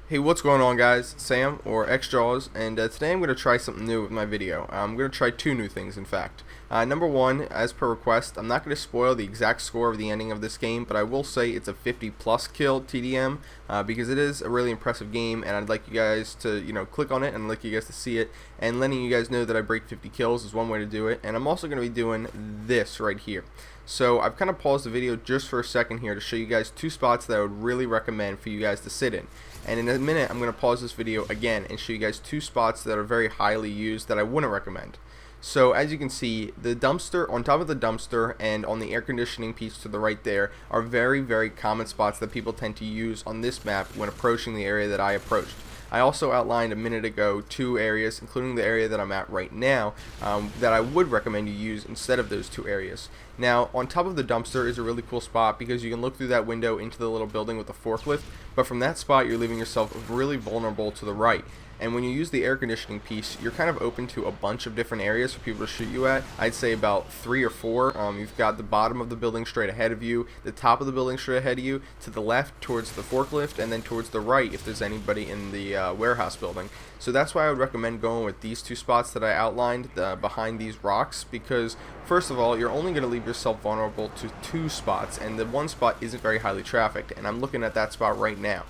Hey, what's going on, guys? Sam, or xJawz, and today I'm going to try something new with my video. I'm going to try two new things, in fact. Number one, as per request, I'm not going to spoil the exact score of the ending of this game, but I will say it's a 50-plus kill TDM, because it is a really impressive game, and I'd like you guys to, click on it, and I'd like you guys to see it, and letting you guys know that I break 50 kills is one way to do it, and I'm also going to be doing this right here. So I've kind of paused the video just for a second here to show you guys two spots that I would really recommend for you guys to sit in. And in a minute, I'm going to pause this video again and show you guys two spots that are very highly used that I wouldn't recommend. So as you can see, the dumpster, on top of the dumpster and on the air conditioning piece to the right there, are very common spots that people tend to use on this map when approaching the area that I approached. I also outlined a minute ago two areas, including the area that I'm at right now, that I would recommend you use instead of those two areas. Now, on top of the dumpster is a really cool spot because you can look through that window into the little building with the forklift, but from that spot you're leaving yourself really vulnerable to the right. And when you use the air conditioning piece, you're kind of open to a bunch of different areas for people to shoot you at. I'd say about 3 or 4. You've got the bottom of the building straight ahead of you, the top of the building straight ahead of you, to the left towards the forklift, and then towards the right if there's anybody in the warehouse building. So that's why I would recommend going with these two spots that I outlined behind these rocks, because first of all, you're only going to leave yourself vulnerable to two spots, and the one spot isn't very highly trafficked, and I'm looking at that spot right now.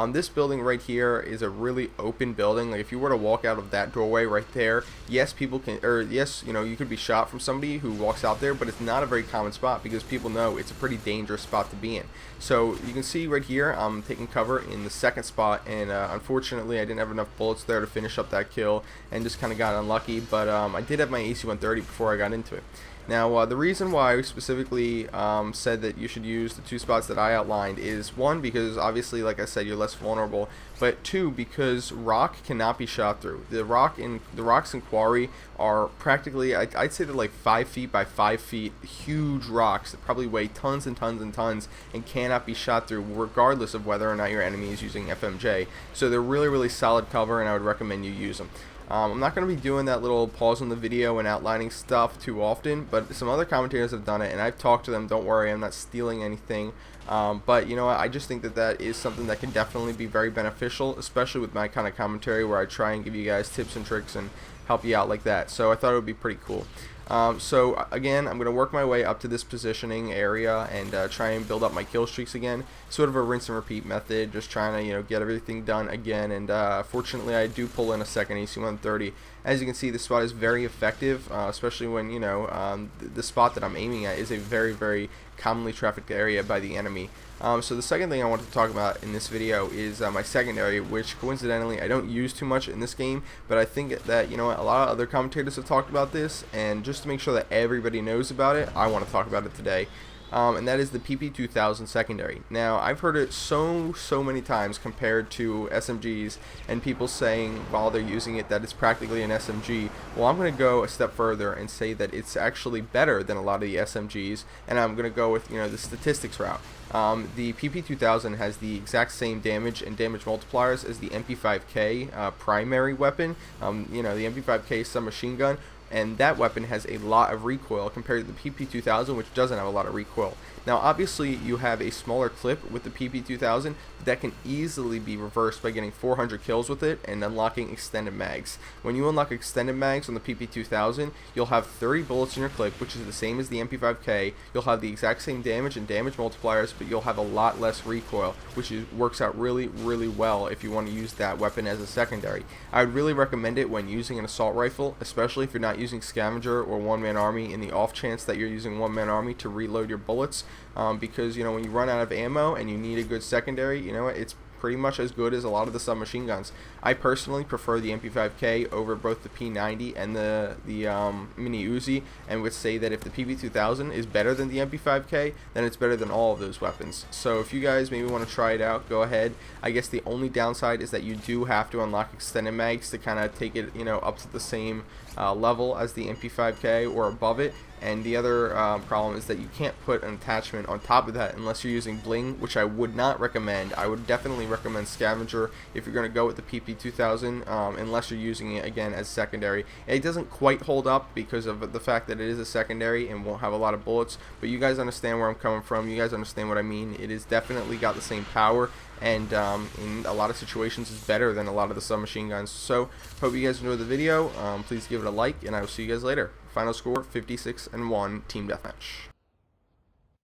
This building right here is a really open building. Like if you were to walk out of that doorway right there, yes, people can, or yes, you could be shot from somebody who walks out there, but it's not a very common spot because people know it's a pretty dangerous spot to be in. So you can see right here, I'm taking cover in the second spot, and unfortunately I didn't have enough bullets there to finish up that kill and just kind of got unlucky, but I did have my AC-130 before I got into it. Now, the reason why I specifically said that you should use the two spots that I outlined is, one, because obviously, like I said, you're less vulnerable, but two, because rock cannot be shot through. The rocks in Quarry are practically, I'd say they're like 5 feet by 5 feet, huge rocks that probably weigh tons and tons and tons and cannot be shot through regardless of whether or not your enemy is using FMJ. So they're really solid cover, and I would recommend you use them. I'm not going to be doing that little pause on the video and outlining stuff too often, but some other commentators have done it, and I've talked to them. Don't worry, I'm not stealing anything. But you know what, I just think that that is something that can definitely be very beneficial, especially with my kind of commentary where I try and give you guys tips and tricks and help you out like that. So I thought it would be pretty cool. So again, I'm going to work my way up to this positioning area and try and build up my kill streaks again. Sort of a rinse and repeat method, just trying to get everything done again. And fortunately, I do pull in a second AC-130. As you can see, this spot is very effective, especially when the spot that I'm aiming at is a very commonly trafficked area by the enemy. So the second thing I want to talk about in this video is my secondary, which coincidentally I don't use too much in this game, but I think that a lot of other commentators have talked about this, and just to make sure that everybody knows about it, I want to talk about it today. And that is the PP2000 secondary. Now, I've heard it so many times compared to SMGs, and people saying while they're using it that it's practically an SMG. Well, I'm going to go a step further and say that it's actually better than a lot of the SMGs, and I'm going to go with the statistics route. The PP2000 has the exact same damage and damage multipliers as the MP5K primary weapon. The MP5K submachine gun, and that weapon has a lot of recoil compared to the PP2000, which doesn't have a lot of recoil. Now, obviously, you have a smaller clip with the PP2000, but that can easily be reversed by getting 400 kills with it and unlocking extended mags. When you unlock extended mags on the PP2000, you'll have 30 bullets in your clip, which is the same as the MP5K. You'll have the exact same damage and damage multipliers, but you'll have a lot less recoil, which works out really well if you want to use that weapon as a secondary. I would really recommend it when using an assault rifle, especially if you're not using scavenger or one-man army, in the off chance that you're using one-man army to reload your bullets, because when you run out of ammo and you need a good secondary, it's pretty much as good as a lot of the submachine guns. I personally prefer the MP5K over both the P90 and the Mini Uzi, and would say that if the PP2000 is better than the MP5K, then it's better than all of those weapons. So if you guys maybe want to try it out, go ahead. I guess the only downside is that you do have to unlock extended mags to kind of take it up to the same level as the MP5K or above it. And the other problem is that you can't put an attachment on top of that unless you're using bling, which I would not recommend. I would definitely recommend scavenger if you're going to go with the PP2000, unless you're using it again as secondary. It doesn't quite hold up because of the fact that it is a secondary and won't have a lot of bullets, but you guys understand where I'm coming from. You guys understand what I mean. It is definitely got the same power and in a lot of situations is better than a lot of the submachine guns. So hope you guys enjoyed the video. Please give it a like, and I will see you guys later. Final score 56-1 team deathmatch.